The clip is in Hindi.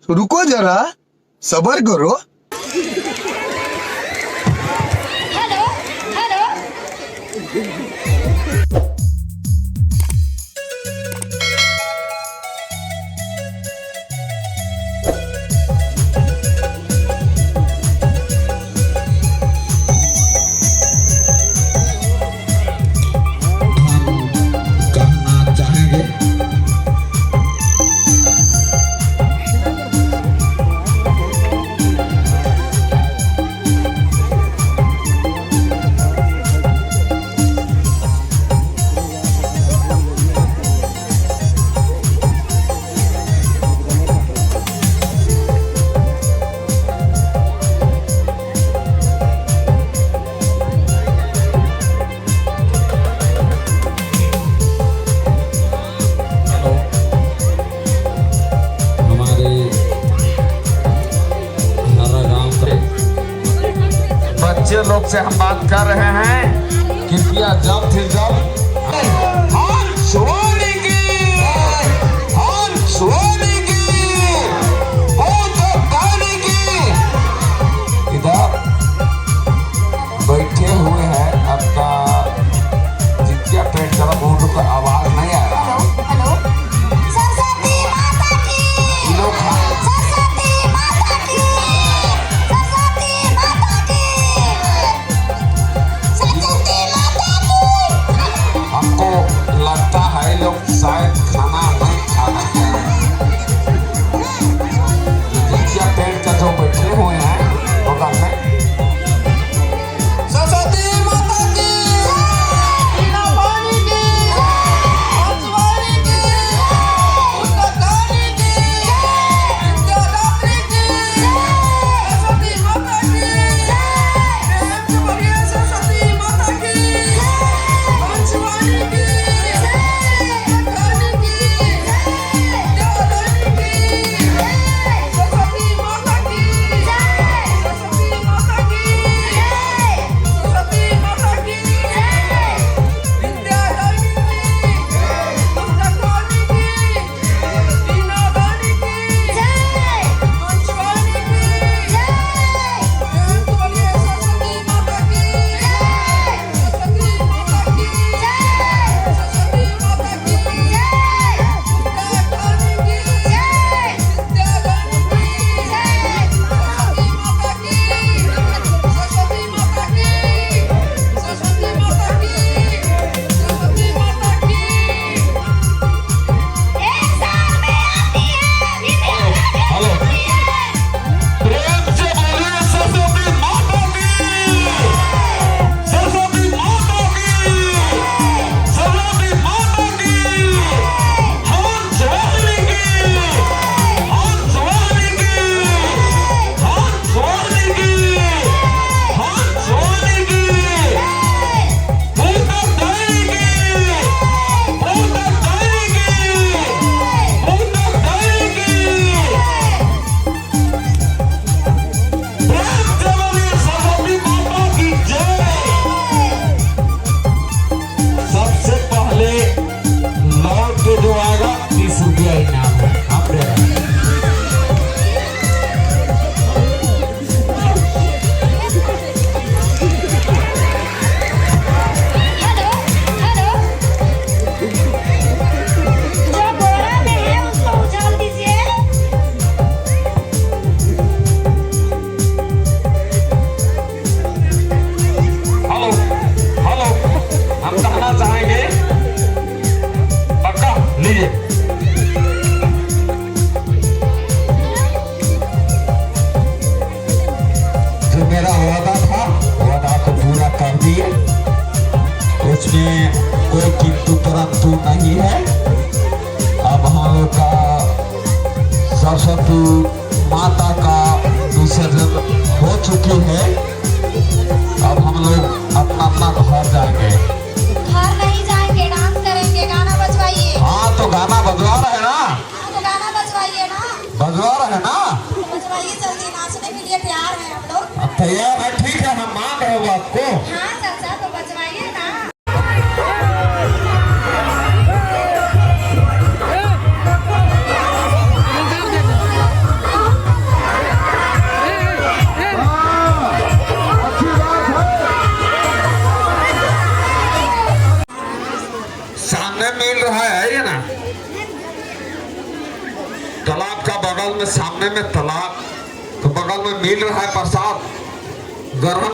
रुको जरा, सबर करो। Hello hello. कहना चाहेंगे हमारे हमारा गांव के बच्चे लोग से हम बात कर रहे हैं। कृपया जब थे जब इधर बैठे हुए हैं। आपका जिज्ञा पेट का बोल का आवाज नहीं आ रहा। हेलो सरस्वती माता की, सरस्वती माता की, सरस्वती माता की, सरस्वती माता की। हमको लगता है लोग शायद खाना नहीं खा रहे हैं। जिज्ञा पेट का जो बैठे हुए हैं होगा में सरस्वती माता की, बिना पानी की, हंसवारी की, उत्तरदायी की, विद्यादात्री की, सरस्वती माता की, प्रेम से बोलिए सरस्वती माता की, हंसवारी की, उत्तरदायी की, विद्यादात्री की, सरस्वती माता की, सरस्वती माता की, सरस्वती माता की, विद्यादात्री की, उत्तरदायी की, वीणादानी की, हंसवारी की, प्रेम से बोलिए सरस्वती माता की, सरस्वती माता की, सरस्वती माता की, विद्यादानी की, विद्यादानी की, सरस्वती माता की, सरस्वती माता की, सरस्वती माता की, सरस्वती माता की। एक साल में आती है विद्यादानी हेलो, प्रेम से बोलिए सरस्वती माता की, सरस्वती माता की, सरस्वती माता की, हंसवारी की, हंसवारी की, हंसवारी की, हंसवारी की, उत्तरदायी की, उत्तरदायी की, उत्तरदायी की। प्रेम से बोलिए सरस्वती माता की जय। सबसे पहले लौट के जो आएगा 30 रुपया इनाम है। आप दे रहे हैं। Hello hello. जो बोरा में है उसको उछाल दीजिए। हेलो हेलो, हम कहना चाहेंगे पक्का लीजिए। जो मेरा वादा को पूरा कर दिए। उसमें कोई किंतु परंतु नहीं है। अब हम लोग का सरस्वती माता का विसर्जन हो चुकी है। अब हम लोग अपना अपना घर जाएंगे। घर नहीं जाएंगे, डांस करेंगे, गाना बजवाइए। हाँ तो गाना बजवा रहे ना, तो गाना बजवाइए ना, बजवा रहे ना। तो बजवाइए जल्दी, नाचने के लिए तैयार हैं हम लोग। अब तैयार है, ठीक है, हम मान रहे हो आपको। हाँ चाचा, तो बजवाइए ना। सामने मिल रहा है ये ना, तालाब का बगल में, सामने में तालाब, तो बगल में मिल रहा है प्रसाद ग्रहण